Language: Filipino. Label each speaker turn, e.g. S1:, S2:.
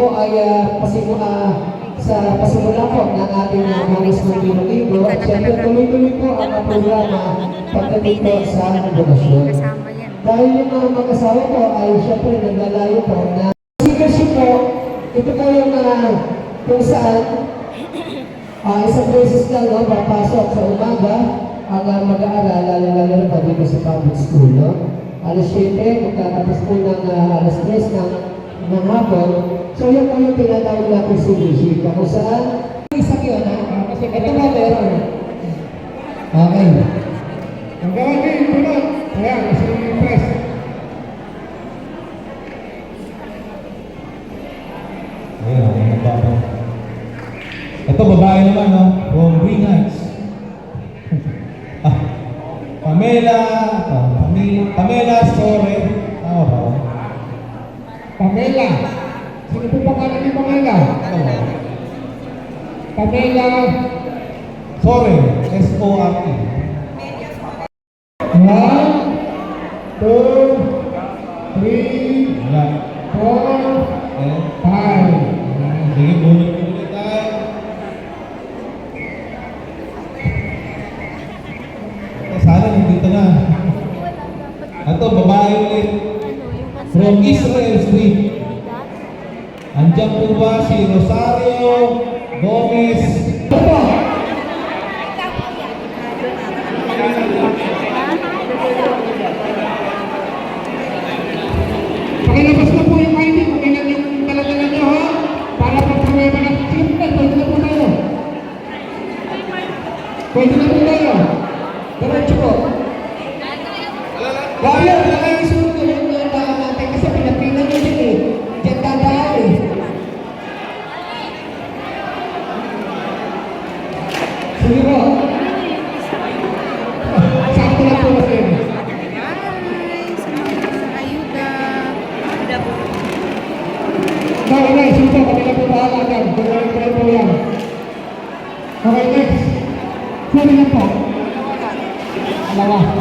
S1: po ay sa pasimula po ng ating Maris Mandilo at siyempre tuloy-tuloy po ang programa pagdating po sa donasyon. Dahil yung mga mag-asawa po ay siyempre naglalayo po na kasi po, ito po yung kung saan isang beses lang papasok sa umaga ang mag-aaral, lalo-lalo na po dito sa public school. Alas 7, magtatapos po ng alas 3 ng hapon. So yan po yung tinatawag natin si Bishop. Kung saan, isang yun kasi ito ba meron? Okay.
S2: Ang gawin ito na. Ayan, si Press.
S3: Ayan, ang nagbabaw. Ito, babae naman, no? From Green Heights. Pamela Sore. Tama ba?
S2: Pamela. Sino po pangalan ni Pamela? Pamela
S3: Sore. S-O-R-E.
S2: 1, 2, 3,
S3: Ayan.
S2: 4,
S3: Ayan.
S2: 5.
S3: Sige, bulit ulit tayo. Sana nandito na. Ito, babae ulit. From Israel Street. Andiyan po ba si Rosario Gomez?
S2: Pakilabas na po yung ID. Kung ilan yung dala-dala nyo ha. Para pag-prueba ng treatment. Pwede na po tayo. Pwede na po tayo.
S1: Diretso po. Wala, wala yung sunod ko yung daan natin kasi pinapinan nyo din eh. Diyan dadaan eh.
S2: Sige po. Sakto lang po kasi. Okay, sige po. Kami na po bahala dyan. Tuloy po yan. Okay, next. Sorry na po. Dalawa.